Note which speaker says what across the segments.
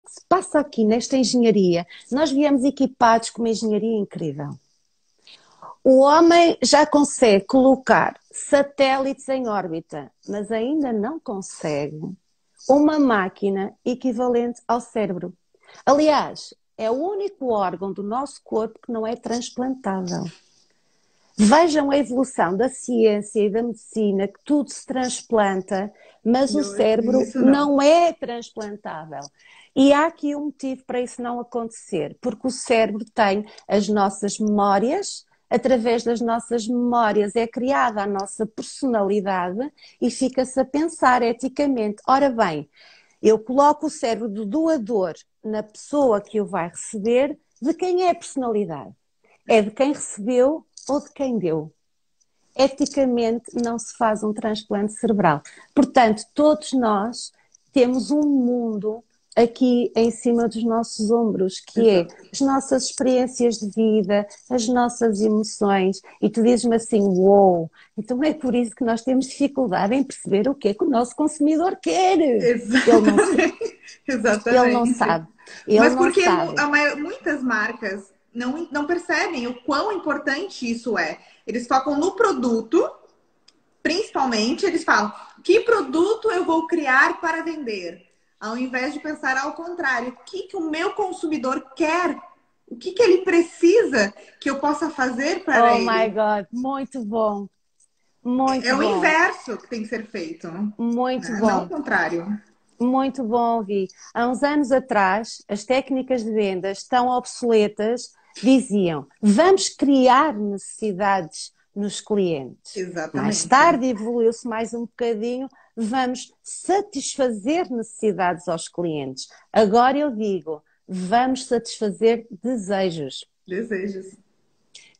Speaker 1: que se passa aqui nesta engenharia? Nós viemos equipados com uma engenharia incrível. O homem já consegue colocar satélites em órbita, mas ainda não consegue uma máquina equivalente ao cérebro. Aliás, é o único órgão do nosso corpo que não é transplantável. Vejam a evolução da ciência e da medicina, que tudo se transplanta, mas o cérebro
Speaker 2: Isso não.
Speaker 1: não é transplantável. E há aqui um motivo para isso não acontecer, porque o cérebro tem as nossas memórias, através das nossas memórias é criada a nossa personalidade e fica-se a pensar eticamente. Ora bem, eu coloco o cérebro do doador na pessoa que o vai receber, de quem é a personalidade? É de quem recebeu ou de quem deu? Eticamente não se faz um transplante cerebral. Portanto, todos nós temos um mundo aqui em cima dos nossos ombros, que é
Speaker 2: Exato.
Speaker 1: as nossas experiências de vida, as nossas emoções. E tu dizes-me assim, uou, então é por isso que nós temos dificuldade em perceber o que é que o nosso consumidor quer. Não,
Speaker 2: Exatamente.
Speaker 1: ele não
Speaker 2: Exatamente.
Speaker 1: sabe. Ele
Speaker 2: Mas
Speaker 1: não
Speaker 2: porque
Speaker 1: sabe.
Speaker 2: muitas marcas não percebem o quão importante isso é. Eles focam no produto, principalmente, eles falam: que produto eu vou criar para vender? Ao invés de pensar ao contrário, o que o meu consumidor quer? O que ele precisa que eu possa fazer para
Speaker 1: Oh my
Speaker 2: ele?
Speaker 1: God, muito bom, muito
Speaker 2: É o
Speaker 1: bom,
Speaker 2: inverso que tem que ser feito,
Speaker 1: muito
Speaker 2: né? Não o
Speaker 1: bom.
Speaker 2: contrário.
Speaker 1: Muito bom ouvir. Há uns anos atrás, as técnicas de vendas tão obsoletas diziam: vamos criar necessidades nos clientes. Mais
Speaker 2: Exatamente.
Speaker 1: tarde evoluiu-se mais um bocadinho, vamos satisfazer necessidades aos clientes. Agora eu digo: vamos satisfazer desejos.
Speaker 2: Desejos.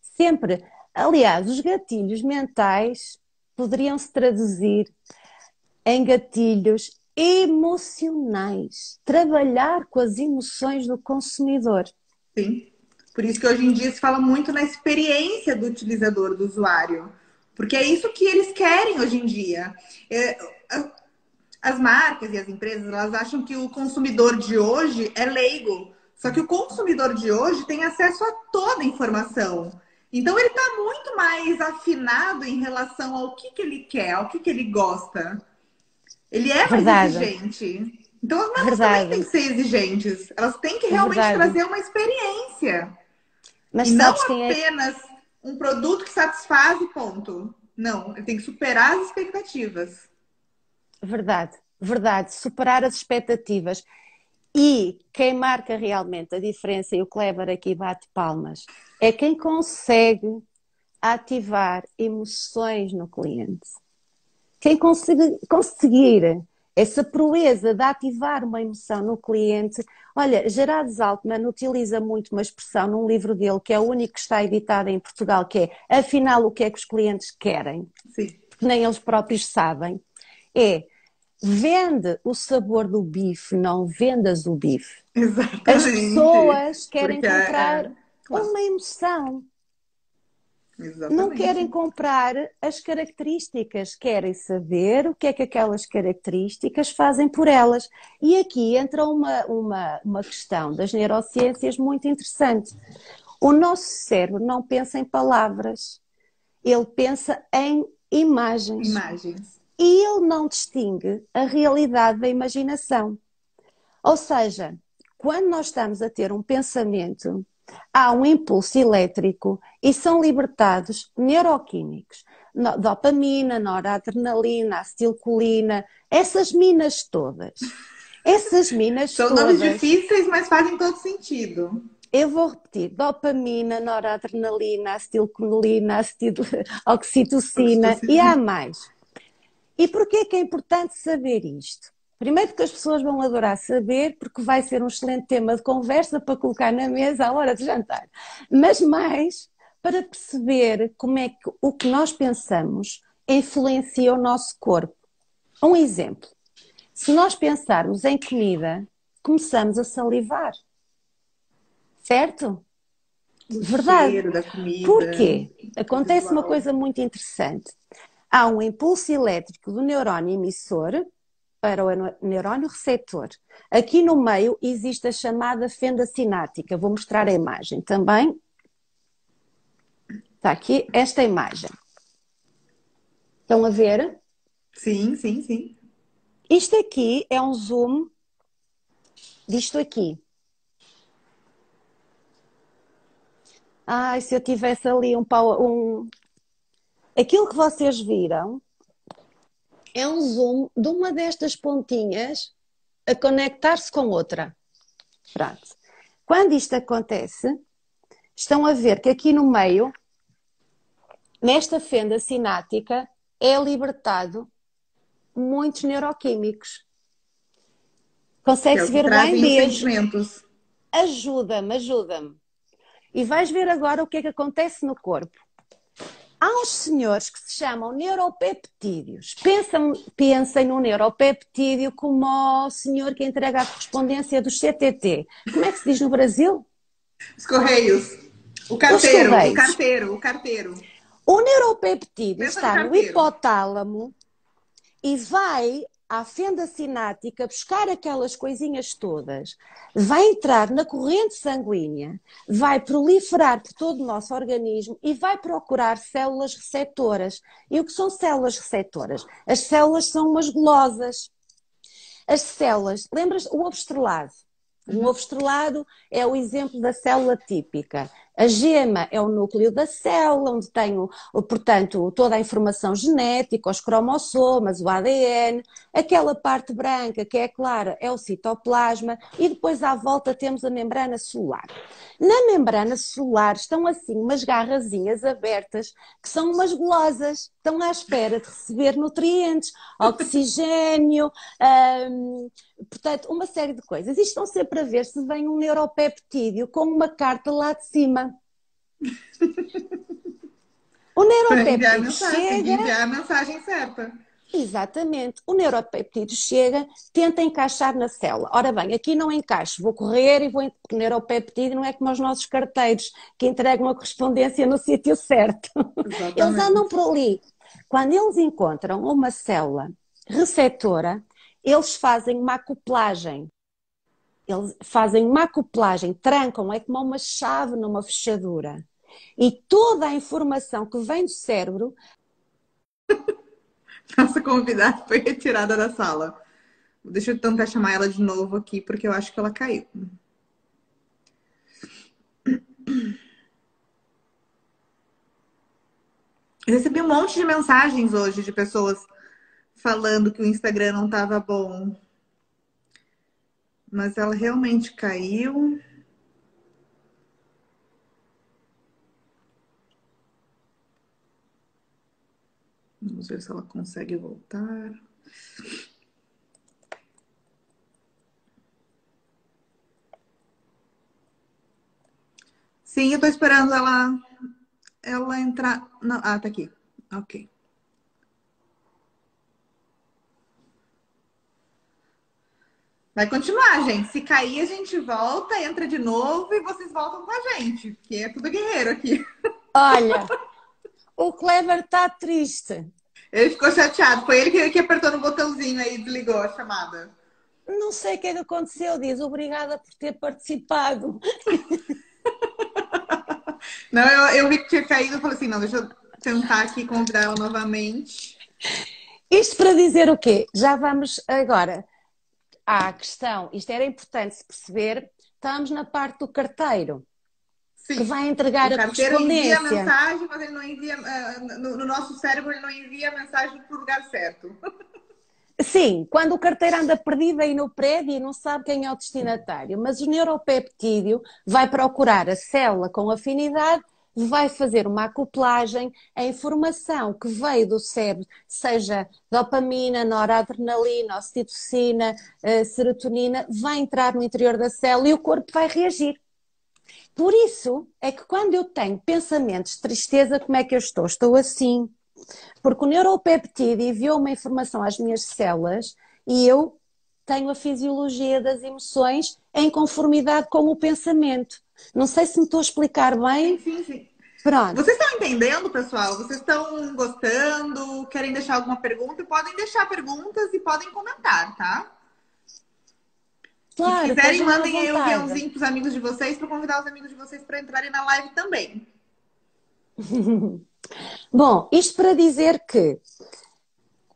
Speaker 1: Sempre. Aliás, os gatilhos mentais poderiam se traduzir em gatilhos emocionais. Trabalhar com as emoções do consumidor.
Speaker 2: Sim. Por isso que hoje em dia se fala muito na experiência do utilizador, do usuário. Porque é isso que eles querem hoje em dia. É, as marcas e as empresas, elas acham que o consumidor de hoje é leigo. Só que o consumidor de hoje tem acesso a toda a informação. Então ele está muito mais afinado em relação ao que ele quer, ao que ele gosta. Ele é mais
Speaker 1: Verdade,
Speaker 2: exigente. Então as marcas também têm
Speaker 1: verdade,
Speaker 2: que ser exigentes. Elas têm que realmente
Speaker 1: verdade.
Speaker 2: trazer uma experiência.
Speaker 1: Mas
Speaker 2: E não
Speaker 1: sabes quem é?
Speaker 2: apenas um produto que satisfaz e ponto. Não, ele tem que superar as expectativas.
Speaker 1: Verdade, verdade. Superar as expectativas. E quem marca realmente a diferença, e o Kleber aqui bate palmas, é quem consegue ativar emoções no cliente. Quem conseguir essa proeza de ativar uma emoção no cliente. Olha, Gerardo Zaltman utiliza muito uma expressão num livro dele, que é o único que está editado em Portugal, que é: afinal, o que é que os clientes querem?
Speaker 2: Sim,
Speaker 1: Porque nem eles próprios sabem. É: vende o sabor do bife, não vendas o bife. As
Speaker 2: exatamente.
Speaker 1: pessoas querem
Speaker 2: Porque
Speaker 1: comprar
Speaker 2: claro,
Speaker 1: uma emoção. Não querem
Speaker 2: exatamente.
Speaker 1: comprar as características, querem saber o que é que aquelas características fazem por elas. E aqui entra uma questão das neurociências muito interessante. O nosso cérebro não pensa em palavras, ele pensa em imagens.
Speaker 2: Imagens.
Speaker 1: E ele não distingue a realidade da imaginação. Ou seja, quando nós estamos a ter um pensamento, há um impulso elétrico e são libertados neuroquímicos. Dopamina, noradrenalina, acetilcolina, essas minas todas. Essas minas
Speaker 2: São nomes
Speaker 1: todas,
Speaker 2: difíceis, mas fazem todo sentido.
Speaker 1: eu vou repetir: dopamina, noradrenalina, acetilcolina, oxitocina e há
Speaker 2: Oxitocina.
Speaker 1: mais. E porquê que é importante saber isto? Primeiro, que as pessoas vão adorar saber, porque vai ser um excelente tema de conversa para colocar na mesa à hora de jantar. Mas mais para perceber como é que o que nós pensamos influencia o nosso corpo. Um exemplo: se nós pensarmos em comida, começamos a salivar, certo?
Speaker 2: O
Speaker 1: Verdade.
Speaker 2: cheiro da comida,
Speaker 1: Porquê?
Speaker 2: o
Speaker 1: Acontece uma
Speaker 2: visual.
Speaker 1: coisa muito interessante. Há um impulso elétrico do neurónio emissor para o neurónio receptor. Aqui no meio existe a chamada fenda sináptica. Vou mostrar a imagem também. Está aqui esta imagem. Estão a ver?
Speaker 2: Sim, sim, sim.
Speaker 1: Isto aqui é um zoom disto aqui. Ai, se eu tivesse ali Aquilo que vocês viram é um zoom de uma destas pontinhas a conectar-se com outra. Pronto. Quando isto acontece, estão a ver que aqui no meio, nesta fenda sináptica, é libertado muitos neuroquímicos.
Speaker 2: Que é
Speaker 1: Consegue-se
Speaker 2: o que
Speaker 1: ver bem?
Speaker 2: trazem os
Speaker 1: Beijo.
Speaker 2: sentimentos.
Speaker 1: Ajuda-me, ajuda-me. E vais ver agora o que é que acontece no corpo. Há uns senhores que se chamam neuropeptídeos. Pensem no neuropeptídeo como o senhor que entrega a correspondência do CTT. Como é que se diz no Brasil?
Speaker 2: Os correios. O
Speaker 1: Os
Speaker 2: carteiro, o
Speaker 1: correios.
Speaker 2: carteiro, o carteiro.
Speaker 1: O neuropeptídeo
Speaker 2: Pensa no
Speaker 1: está no
Speaker 2: carteiro.
Speaker 1: hipotálamo e vai à fenda sináptica buscar aquelas coisinhas todas, vai entrar na corrente sanguínea, vai proliferar por todo o nosso organismo e vai procurar células receptoras. E o que são células receptoras? As células são umas gulosas. As células, lembras o ovo estrelado? Um ovo estrelado é o exemplo da célula típica. A gema é o núcleo da célula, onde tem, portanto, toda a informação genética, os cromossomas, o ADN. Aquela parte branca, que é clara, é o citoplasma. E depois, à volta, temos a membrana celular. Na membrana celular estão, assim, umas garrazinhas abertas, que são umas gulosas. Estão à espera de receber nutrientes, oxigênio, portanto, uma série de coisas. E estão sempre a ver se vem um neuropeptídeo com uma carta lá de cima. O neuropeptídeo
Speaker 2: Tem que
Speaker 1: chega...
Speaker 2: enviar a mensagem certa.
Speaker 1: Exatamente. O neuropeptídeo chega, tenta encaixar na célula. Ora bem, aqui não encaixo, vou correr e vou... Porque o neuropeptídeo não é como os nossos carteiros, que entregam a correspondência no sítio certo.
Speaker 2: Exatamente.
Speaker 1: Eles andam por ali. Quando eles encontram uma célula receptora, eles fazem uma acoplagem. Trancam, é como uma chave numa fechadura. E toda a informação que vem do cérebro...
Speaker 2: Nossa convidada foi retirada da sala. Deixa eu tentar chamar ela de novo aqui, porque eu acho que ela caiu. Eu recebi um monte de mensagens hoje de pessoas falando que o Instagram não estava bom. Mas ela realmente caiu. Vamos ver se ela consegue voltar. Sim, eu tô esperando ela entrar. Não, tá aqui. Ok. Vai continuar, gente. Se cair, a gente volta, entra de novo e vocês voltam com a gente, porque é tudo guerreiro aqui.
Speaker 1: Olha, o Clever está triste.
Speaker 2: Ele ficou chateado. Foi ele que apertou no botãozinho aí e desligou a chamada.
Speaker 1: Não sei o que é que aconteceu, diz. Obrigada por ter participado.
Speaker 2: Não, eu vi que tinha caído e falei assim, não, deixa eu tentar aqui convidar ela novamente.
Speaker 1: Isto para dizer o quê? Já vamos agora à questão. Isto era importante se perceber. Estamos na parte do carteiro.
Speaker 2: Sim.
Speaker 1: Que vai entregar a
Speaker 2: correspondência. Envia a mensagem, mas ele não envia... No nosso cérebro, ele não envia a mensagem para o lugar certo.
Speaker 1: Sim, quando o carteiro anda perdido aí no prédio e não sabe quem é o destinatário, mas o neuropeptídeo vai procurar a célula com afinidade, vai fazer uma acoplagem, a informação que veio do cérebro, seja dopamina, noradrenalina, ocitocina, serotonina, vai entrar no interior da célula e o corpo vai reagir. Por isso é que quando eu tenho pensamentos de tristeza, como é que eu estou? Estou assim. Porque o neuropeptídeo enviou uma informação às minhas células e eu tenho a fisiologia das emoções em conformidade com o pensamento. Não sei se me estou a explicar bem.
Speaker 2: Sim, sim.
Speaker 1: Pronto.
Speaker 2: Vocês estão entendendo, pessoal? Vocês estão gostando? Querem deixar alguma pergunta? Podem deixar perguntas e podem comentar, tá? E se
Speaker 1: Claro,
Speaker 2: quiserem,
Speaker 1: estejam à
Speaker 2: mandem aí o
Speaker 1: vontade.
Speaker 2: guiãozinho pros amigos de vocês, para convidar os amigos de vocês para entrarem na live também.
Speaker 1: Bom, isto para dizer que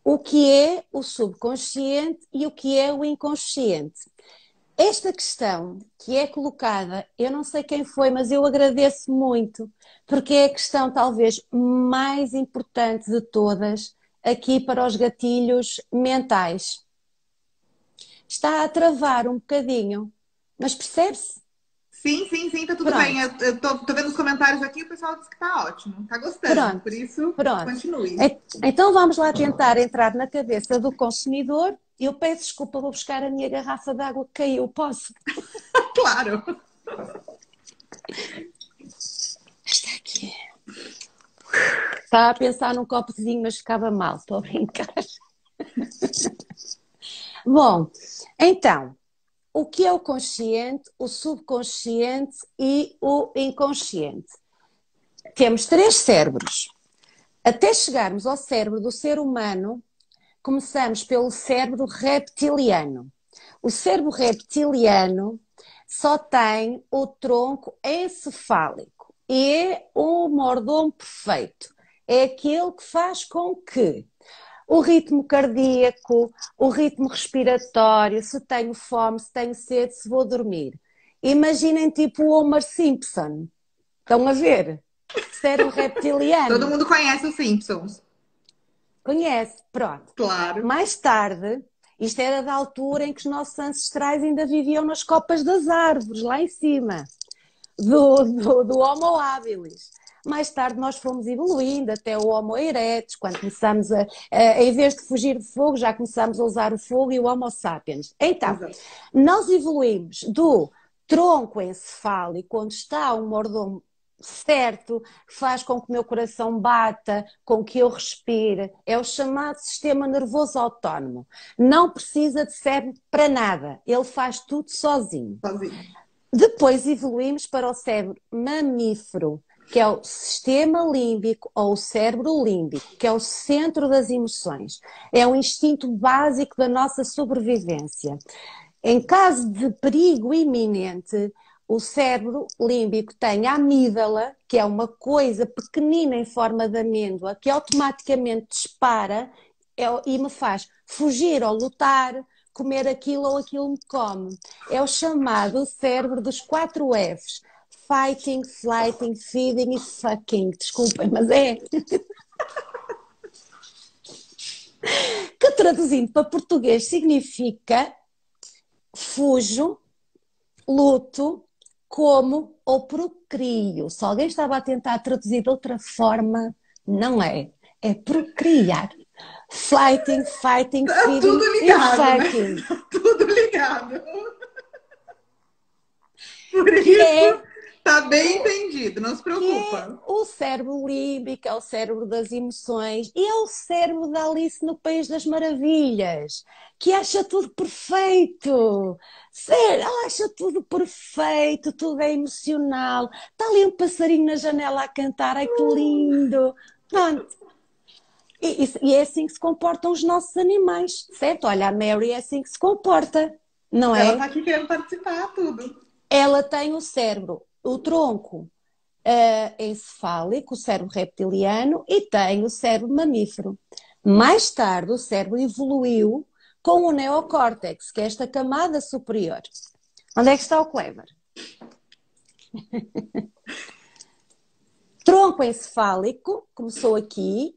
Speaker 1: o que é o subconsciente e o que é o inconsciente. Esta questão que é colocada, eu não sei quem foi, mas eu agradeço muito, porque é a questão talvez mais importante de todas aqui para os gatilhos mentais. Está a travar um bocadinho, mas percebe-se?
Speaker 2: Sim, sim, sim, tá tudo bem.
Speaker 1: Pronto,
Speaker 2: Eu tô vendo os comentários aqui, o pessoal diz que tá ótimo, tá gostando. Por
Speaker 1: pronto,
Speaker 2: isso,
Speaker 1: pronto.
Speaker 2: continue.
Speaker 1: Então vamos lá tentar entrar na cabeça do consumidor. Eu peço desculpa, vou buscar a minha garrafa de água que caiu, posso?
Speaker 2: Claro.
Speaker 1: Está aqui. Estava a pensar num copozinho, mas ficava mal, estou a brincar. Bom, então, o que é o consciente, o subconsciente e o inconsciente? Temos três cérebros. Até chegarmos ao cérebro do ser humano, começamos pelo cérebro reptiliano. O cérebro reptiliano só tem o tronco encefálico e é o mordomo perfeito. É aquele que faz com que o ritmo cardíaco, o ritmo respiratório, se tenho fome, se tenho sede, se vou dormir. Imaginem tipo o Homer Simpson. Estão a ver? Cérebro
Speaker 2: Todo
Speaker 1: reptiliano.
Speaker 2: mundo conhece os Simpsons.
Speaker 1: Conhece? Pronto.
Speaker 2: Claro.
Speaker 1: Mais tarde, isto era da altura em que os nossos ancestrais ainda viviam nas copas das árvores, lá em cima, do Homo habilis. Mais tarde nós fomos evoluindo até o Homo erectus, quando começamos em vez de fugir de fogo, já começamos a usar o fogo e o Homo sapiens. Então,
Speaker 2: Exato.
Speaker 1: nós evoluímos do tronco encefálico, onde está o mordomo certo, que faz com que o meu coração bata, com que eu respire. É o chamado sistema nervoso autónomo. Não precisa de cérebro para nada. Ele faz tudo sozinho.
Speaker 2: Sozinho.
Speaker 1: Depois evoluímos para o cérebro mamífero, que é o sistema límbico ou o cérebro límbico, que é o centro das emoções. É o instinto básico da nossa sobrevivência. Em caso de perigo iminente, o cérebro límbico tem a amígdala, que é uma coisa pequenina em forma de amêndoa, que automaticamente dispara e me faz fugir ou lutar, comer aquilo ou aquilo me come. É o chamado cérebro dos 4 Fs. Fighting, flighting, feeding e fucking. Desculpem, mas é. Que traduzindo para português significa fujo, luto, como ou procrio. Se alguém estava a tentar traduzir de outra forma, não é. É procriar. Flighting, fighting,
Speaker 2: Tá
Speaker 1: feeding
Speaker 2: tudo
Speaker 1: e
Speaker 2: ligado, né?
Speaker 1: fucking.
Speaker 2: Tá tudo ligado. Por
Speaker 1: Que
Speaker 2: isso,
Speaker 1: é
Speaker 2: tá bem
Speaker 1: o,
Speaker 2: entendido, não se
Speaker 1: que é
Speaker 2: preocupa.
Speaker 1: o cérebro límbico, é o cérebro das emoções e é o cérebro da Alice no País das Maravilhas, que acha tudo perfeito. Sério, ela acha tudo perfeito, tudo é emocional. Está ali um passarinho na janela a cantar, ai que lindo. Pronto. E é assim que se comportam os nossos animais, certo? Olha, a Mary é assim que se comporta, não
Speaker 2: Ela tá
Speaker 1: é?
Speaker 2: aqui querendo participar, tudo.
Speaker 1: Ela tem o cérebro, o tronco encefálico, o cérebro reptiliano, e tem o cérebro mamífero. Mais tarde, o cérebro evoluiu com o neocórtex, que é esta camada superior. Onde é que está o Clever? Tronco encefálico, começou aqui.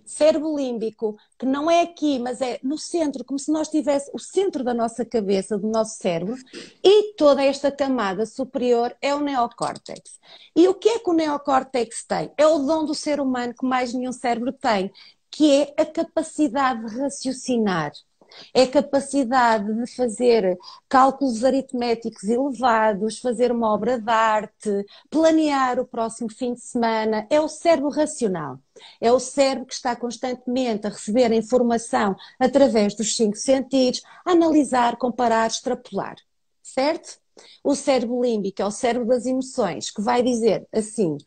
Speaker 1: Cérebro límbico, que não é aqui, mas é no centro, como se nós tivéssemos o centro da nossa cabeça, do nosso cérebro, e toda esta camada superior é o neocórtex. E o que é que o neocórtex tem? É o dom do ser humano que mais nenhum cérebro tem, que é a capacidade de raciocinar. É a capacidade de fazer cálculos aritméticos elevados, fazer uma obra de arte, planear o próximo fim de semana. É o cérebro racional. É o cérebro que está constantemente a receber a informação através dos 5 sentidos, a analisar, comparar, extrapolar. Certo? O cérebro límbico é o cérebro das emoções, que vai dizer assim: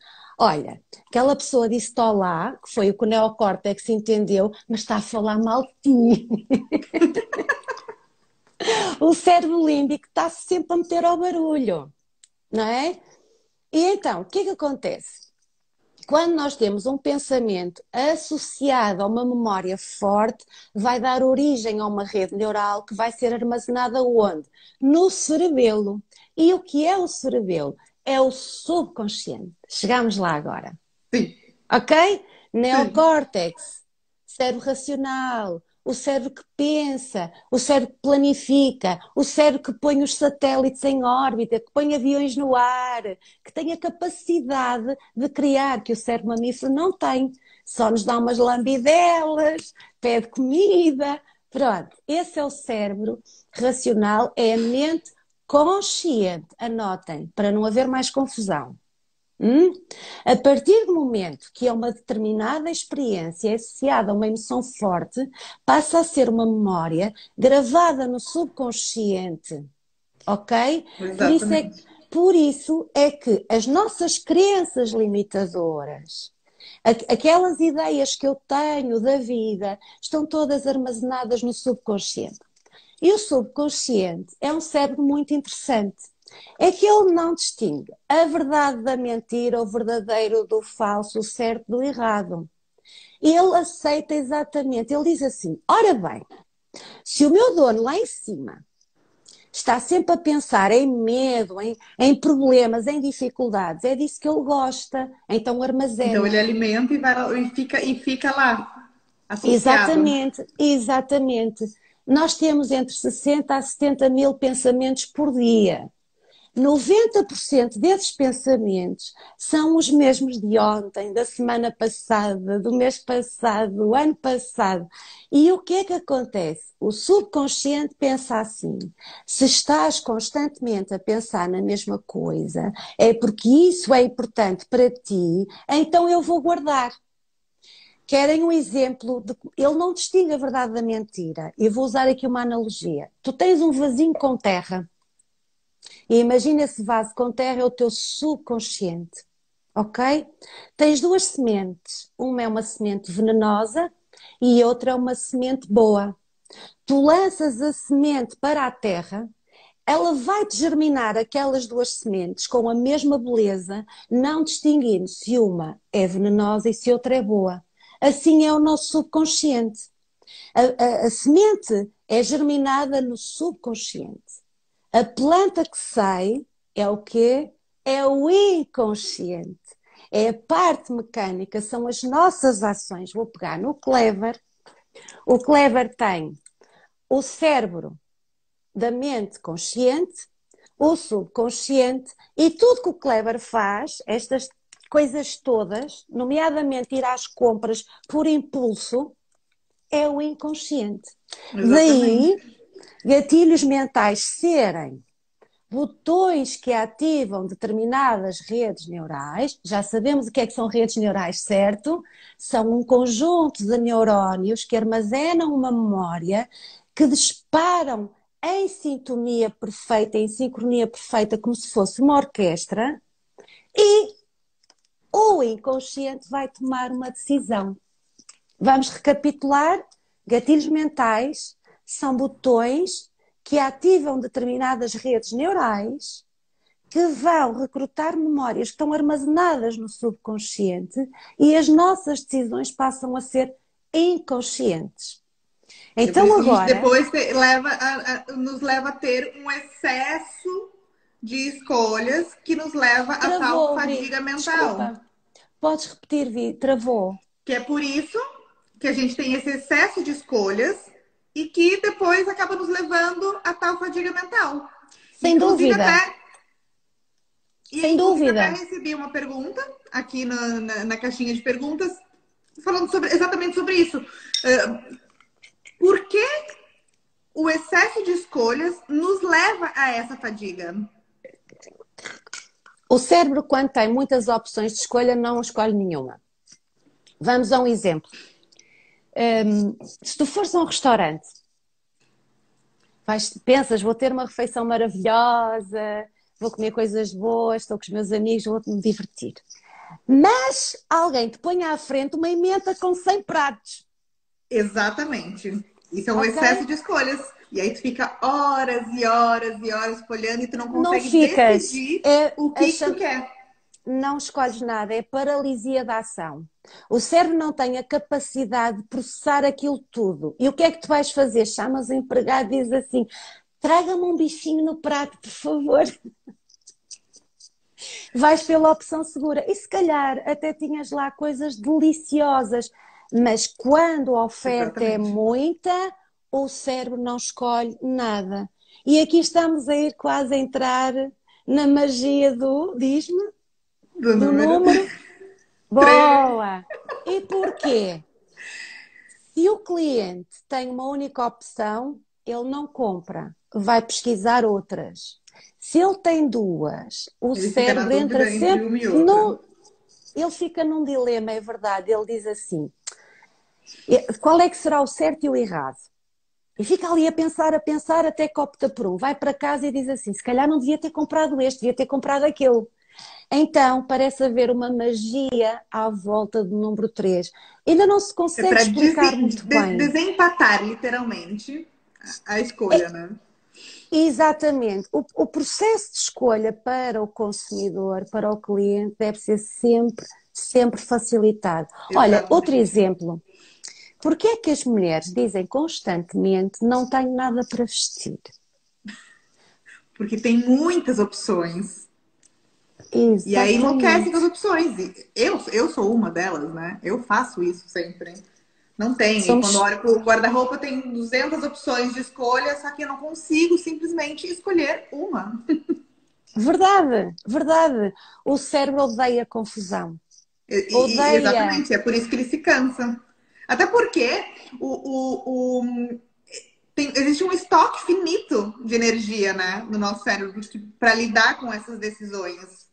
Speaker 1: Olha, aquela pessoa disse olá, que foi o que o neocórtex entendeu, mas está a falar mal de ti. O cérebro límbico está sempre a meter ao barulho, não é? E então, o que é que acontece? Quando nós temos um pensamento associado a uma memória forte, vai dar origem a uma rede neural que vai ser armazenada onde? No cerebelo. E o que é o cerebelo? É o subconsciente. Chegamos lá agora.
Speaker 2: Sim,
Speaker 1: Ok?
Speaker 2: sim.
Speaker 1: Neocórtex, cérebro racional, o cérebro que pensa, o cérebro que planifica, o cérebro que põe os satélites em órbita, que põe aviões no ar, que tem a capacidade de criar, que o cérebro mamífero não tem. Só nos dá umas lambidelas, pede comida. Pronto, esse é o cérebro racional, é a mente consciente. Anotem, para não haver mais confusão. A partir do momento que é uma determinada experiência é associada a uma emoção forte, passa a ser uma memória gravada no subconsciente, ok? Por isso é,
Speaker 2: Exatamente.
Speaker 1: por isso é que as nossas crenças limitadoras, aquelas ideias que eu tenho da vida, estão todas armazenadas no subconsciente. E o subconsciente é um cérebro muito interessante. É que ele não distingue a verdade da mentira, o verdadeiro do falso, o certo do errado. Ele aceita exatamente, ele diz assim: ora bem, se o meu dono lá em cima está sempre a pensar em medo, em problemas, em dificuldades, é disso que ele gosta, então
Speaker 2: Então ele
Speaker 1: armazena.
Speaker 2: alimenta e fica lá, associado.
Speaker 1: Exatamente, exatamente. Nós temos entre 60 a 70 mil pensamentos por dia. 90% desses pensamentos são os mesmos de ontem, da semana passada, do mês passado, do ano passado. E o que é que acontece? O subconsciente pensa assim: se estás constantemente a pensar na mesma coisa, é porque isso é importante para ti, então eu vou guardar. Querem um exemplo de. Ele não distingue a verdade da mentira. Eu vou usar aqui uma analogia. Tu tens um vasinho com terra. E imagina esse vaso com terra é o teu subconsciente, ok? Tens duas sementes. Uma é uma semente venenosa e outra é uma semente boa. Tu lanças a semente para a terra, ela vai-te germinar aquelas duas sementes com a mesma beleza, não distinguindo se uma é venenosa e se outra é boa. Assim é o nosso subconsciente. A semente é germinada no subconsciente. A planta que sai é o quê? É o inconsciente. É a parte mecânica, são as nossas ações. Vou pegar no Clever. O Clever tem o cérebro da mente consciente, o subconsciente e tudo que o Clever faz, estas coisas todas, nomeadamente ir às compras por impulso, é o inconsciente.
Speaker 2: Exatamente.
Speaker 1: Daí, gatilhos mentais serem botões que ativam determinadas redes neurais. Já sabemos o que é que são redes neurais, certo? São um conjunto de neurónios que armazenam uma memória, que disparam em sintonia perfeita, em sincronia perfeita, como se fosse uma orquestra, e o inconsciente vai tomar uma decisão. Vamos recapitular: gatilhos mentais são botões que ativam determinadas redes neurais que vão recrutar memórias que estão armazenadas no subconsciente e as nossas decisões passam a ser inconscientes.
Speaker 2: E é por
Speaker 1: Então
Speaker 2: isso que a gente
Speaker 1: agora,
Speaker 2: depois nos leva a ter um excesso de escolhas que nos leva a tal
Speaker 1: travou, Vi,
Speaker 2: fadiga mental.
Speaker 1: desculpa, podes repetir, Vi, travou.
Speaker 2: Que é por isso que a gente tem esse excesso de escolhas e que depois acaba nos levando a tal fadiga mental.
Speaker 1: Sem
Speaker 2: Inclusive
Speaker 1: dúvida,
Speaker 2: até,
Speaker 1: sem
Speaker 2: inclusive até
Speaker 1: dúvida.
Speaker 2: recebi uma pergunta aqui na caixinha de perguntas falando exatamente sobre isso. Por que o excesso de escolhas nos leva a essa fadiga?
Speaker 1: O cérebro, quando tem muitas opções de escolha, não escolhe nenhuma. Vamos a um exemplo. Se tu fores a um restaurante, pensas, vou ter uma refeição maravilhosa, vou comer coisas boas, estou com os meus amigos, vou-me divertir. Mas alguém te põe à frente uma emenda com 100 pratos.
Speaker 2: Exatamente. Isso é um
Speaker 1: Ok?
Speaker 2: excesso de escolhas. E aí tu fica horas e horas e horas folhando e tu não
Speaker 1: Não
Speaker 2: consegue
Speaker 1: ficas.
Speaker 2: decidir
Speaker 1: É
Speaker 2: o
Speaker 1: a
Speaker 2: que que tu quer.
Speaker 1: Não escolhes nada, é paralisia da ação. O cérebro não tem a capacidade de processar aquilo tudo. E o que é que tu vais fazer? Chamas o empregado e dizes assim: traga-me um bichinho no prato, por favor. Vais pela opção segura. E se calhar até tinhas lá coisas deliciosas, mas quando a oferta é
Speaker 2: Exatamente.
Speaker 1: muita, o cérebro não escolhe nada. E aqui estamos a ir quase a entrar na magia do, diz-me,
Speaker 2: Do
Speaker 1: do
Speaker 2: número
Speaker 1: número.
Speaker 2: 3.
Speaker 1: Boa! E porquê? Se o cliente tem uma única opção, ele não compra, vai pesquisar outras. Se ele tem duas, o
Speaker 2: Ele fica na
Speaker 1: cérebro entra
Speaker 2: dúvida entre
Speaker 1: sempre
Speaker 2: uma e outra.
Speaker 1: no. Ele fica num dilema, é verdade. Ele diz assim: qual é que será o certo e o errado? E fica ali a pensar, até que opta por um. Vai para casa e diz assim: se calhar não devia ter comprado este, devia ter comprado aquele. Então, parece haver uma magia à volta do número 3. Ainda não se
Speaker 2: É
Speaker 1: consegue
Speaker 2: para
Speaker 1: explicar muito bem.
Speaker 2: desempatar, literalmente, a escolha, né?
Speaker 1: Exatamente. O processo de escolha para o consumidor, para o cliente, deve ser sempre, sempre facilitado. Olha, outro
Speaker 2: Exatamente.
Speaker 1: exemplo. Porquê é que as mulheres dizem constantemente não tenho nada para vestir?
Speaker 2: Porque tem muitas opções. E aí enlouquece com as
Speaker 1: Exatamente.
Speaker 2: opções. E eu sou uma delas, né? Eu faço isso sempre. Não tem. E quando eu
Speaker 1: Somos
Speaker 2: olho pro guarda-roupa, tem 200 opções de escolha, só que eu não consigo simplesmente escolher uma.
Speaker 1: verdade, verdade. O cérebro odeia confusão. Odeia.
Speaker 2: Exatamente. É por isso que ele se cansa. Até porque existe um estoque finito de energia, né, no nosso cérebro para lidar com essas decisões.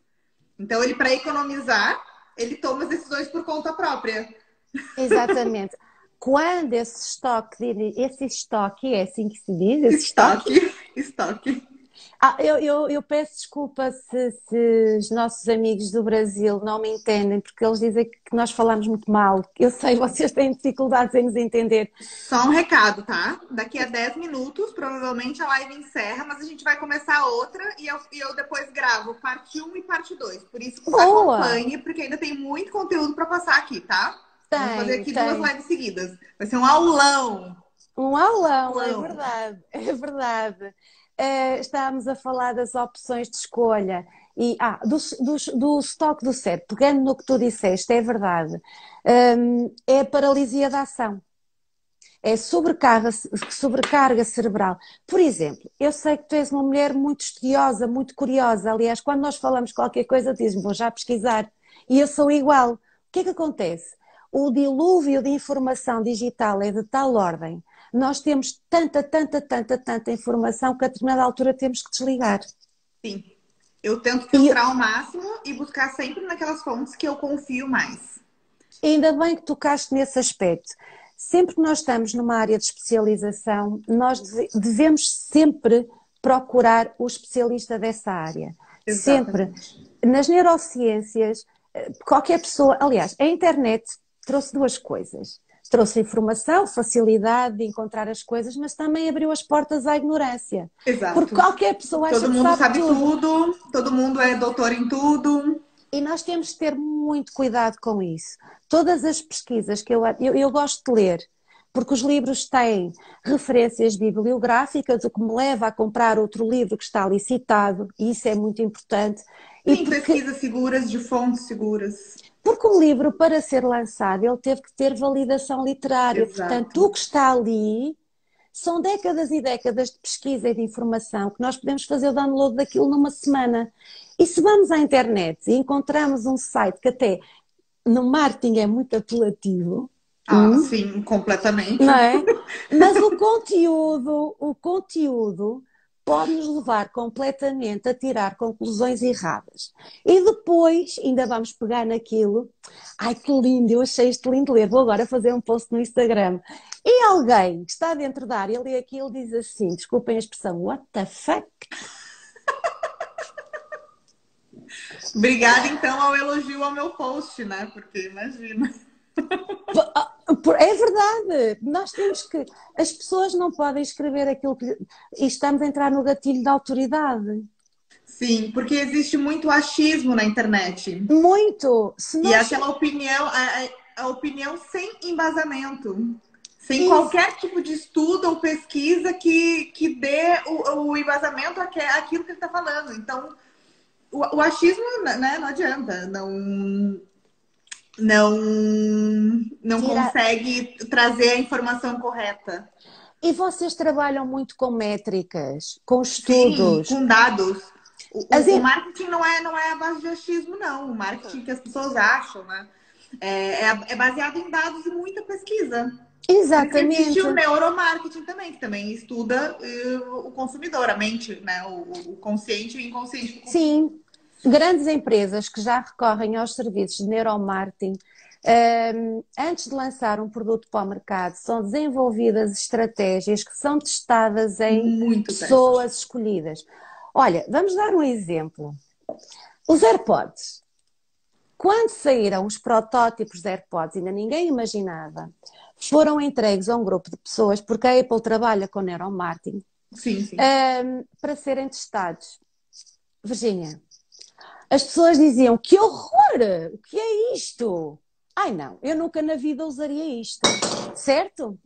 Speaker 2: Então, ele, para economizar, ele toma as decisões por conta própria.
Speaker 1: Exatamente. Quando esse estoque, é assim que se diz, esse estoque.
Speaker 2: Estoque, estoque.
Speaker 1: Eu peço desculpa se os nossos amigos do Brasil não me entendem, porque eles dizem que nós falamos muito mal. Eu sei, vocês têm dificuldades em nos entender.
Speaker 2: Só um recado, tá? Daqui a 10 minutos, provavelmente a live encerra, mas a gente vai começar outra e eu depois gravo parte um e parte 2. Por isso,
Speaker 1: Boa!
Speaker 2: acompanhe, porque ainda tem muito conteúdo para passar aqui, tá? Vamos fazer
Speaker 1: Tem,
Speaker 2: aqui duas
Speaker 1: tem.
Speaker 2: lives seguidas. Vai ser um aulão.
Speaker 1: Um aulão, é
Speaker 2: Aulão.
Speaker 1: verdade, é verdade. Estávamos a falar das opções de escolha e do estoque do cérebro, pegando no que tu disseste, é verdade. É a paralisia da ação. É sobrecarga cerebral. Por exemplo, eu sei que tu és uma mulher muito estudiosa, muito curiosa. Aliás, quando nós falamos qualquer coisa, dizes-me, vou já pesquisar. E eu sou igual. O que é que acontece? O dilúvio de informação digital é de tal ordem. Nós temos tanta informação que a determinada altura temos que desligar.
Speaker 2: Sim. Eu tento
Speaker 1: E
Speaker 2: filtrar ao máximo e buscar sempre naquelas fontes que eu confio mais.
Speaker 1: ainda bem que tocaste nesse aspecto. Sempre que nós estamos numa área de especialização, nós devemos sempre procurar o especialista dessa área. Sempre.
Speaker 2: Exatamente.
Speaker 1: Nas neurociências, qualquer pessoa. Aliás, a internet trouxe duas coisas. Trouxe informação, facilidade de encontrar as coisas, mas também abriu as portas à ignorância. Porque
Speaker 2: Exato.
Speaker 1: qualquer pessoa acha
Speaker 2: Todo
Speaker 1: que
Speaker 2: mundo
Speaker 1: sabe
Speaker 2: sabe
Speaker 1: tudo.
Speaker 2: tudo, todo mundo é doutor em tudo.
Speaker 1: E nós temos de ter muito cuidado com isso. Todas as pesquisas que eu gosto de ler, porque os livros têm referências bibliográficas, o que me leva a comprar outro livro que está ali citado, e isso é muito importante. E
Speaker 2: Sim, pesquisas seguras, de fontes seguras.
Speaker 1: porque o livro, para ser lançado, ele teve que ter validação literária. Portanto,
Speaker 2: Exato.
Speaker 1: o que está ali são décadas e décadas de pesquisa e de informação que nós podemos fazer o download daquilo numa semana. E se vamos à internet e encontramos um site que até no marketing é muito apelativo,
Speaker 2: Ah, sim, completamente.
Speaker 1: não é? Mas o conteúdo pode nos levar completamente a tirar conclusões erradas. E depois ainda vamos pegar naquilo. Ai, que lindo, eu achei isto lindo de ler. Vou agora fazer um post no Instagram. E alguém que está dentro da área, lê aquilo e diz assim, desculpem a expressão, what the fuck?
Speaker 2: Obrigada, então, ao elogio ao meu post, né? Porque imagina.
Speaker 1: É verdade, nós temos que. As pessoas não podem escrever aquilo que. E estamos a entrar no gatilho da autoridade.
Speaker 2: Sim, porque existe muito achismo na internet.
Speaker 1: Muito! Se
Speaker 2: E
Speaker 1: nós.
Speaker 2: aquela opinião, a opinião sem embasamento. Sem
Speaker 1: Ex-
Speaker 2: qualquer tipo de estudo ou pesquisa que dê o embasamento àquilo que ele está falando. Então, o achismo, né, não adianta. Não, não
Speaker 1: Tira...
Speaker 2: consegue trazer a informação correta.
Speaker 1: E vocês trabalham muito com métricas, com
Speaker 2: Sim,
Speaker 1: estudos.
Speaker 2: com dados.
Speaker 1: As
Speaker 2: O
Speaker 1: em-
Speaker 2: marketing não é a base de achismo, não. O marketing que as pessoas acham, né? É baseado em dados e muita pesquisa. Por isso existe
Speaker 1: Exatamente.
Speaker 2: o neuromarketing também, que também estuda o consumidor, a mente, né? O consciente e o inconsciente do consumidor.
Speaker 1: Sim, grandes empresas que já recorrem aos serviços de neuromarketing, antes de lançar um produto para o mercado, são desenvolvidas estratégias que são testadas em
Speaker 2: Muito teste.
Speaker 1: pessoas escolhidas. Olha, vamos dar um exemplo. Os AirPods. Quando saíram os protótipos de AirPods, ainda ninguém imaginava, foram entregues a um grupo de pessoas, porque a Apple trabalha com neuromarketing,
Speaker 2: Sim, sim.
Speaker 1: para serem testados. Virgínia, as pessoas diziam: que horror! O que é isto? Ai não, eu nunca na vida usaria isto. Certo?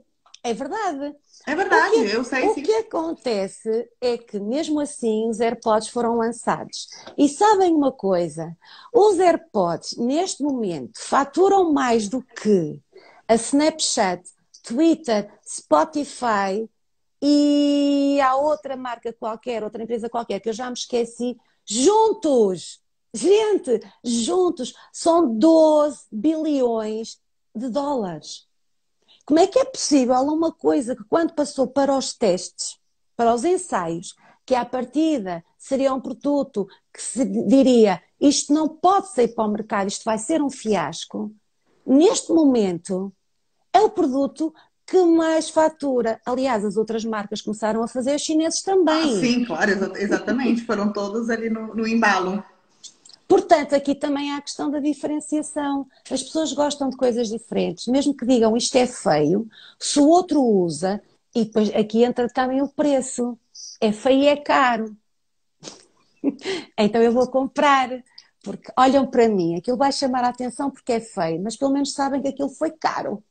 Speaker 1: É verdade.
Speaker 2: É
Speaker 1: O
Speaker 2: verdade,
Speaker 1: que,
Speaker 2: eu sei
Speaker 1: o
Speaker 2: sim.
Speaker 1: que acontece é que, mesmo assim, os AirPods foram lançados. E sabem uma coisa? Os AirPods, neste momento, faturam mais do que a Snapchat, Twitter, Spotify e há outra marca qualquer, outra empresa qualquer, que eu já me esqueci, juntos. Gente, juntos são 12 bilhões de dólares. Como é que é possível uma coisa que, quando passou para os testes, para os ensaios, que à partida seria um produto que se diria isto não pode sair para o mercado, isto vai ser um fiasco, neste momento é o produto que mais fatura. Aliás, as outras marcas começaram a fazer, os chineses
Speaker 2: Ah,
Speaker 1: também.
Speaker 2: sim, claro, exatamente. Foram todos ali no embalo.
Speaker 1: Portanto, aqui também há a questão da diferenciação. As pessoas gostam de coisas diferentes, mesmo que digam isto é feio, se o outro usa, e depois aqui entra também o preço. É feio e é caro. Então eu vou comprar, porque olham para mim, aquilo vai chamar a atenção porque é feio, mas pelo menos sabem que aquilo foi caro.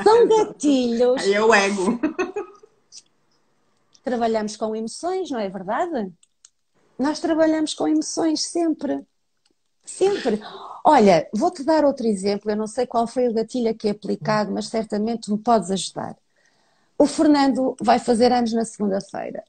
Speaker 1: São
Speaker 2: Aí
Speaker 1: gatilhos.
Speaker 2: é o ego.
Speaker 1: Trabalhamos com emoções, não é verdade? Nós trabalhamos com emoções sempre. Sempre. Olha, vou-te dar outro exemplo. Eu não sei qual foi o gatilho aqui aplicado, mas certamente me podes ajudar. O Fernando vai fazer anos na segunda-feira.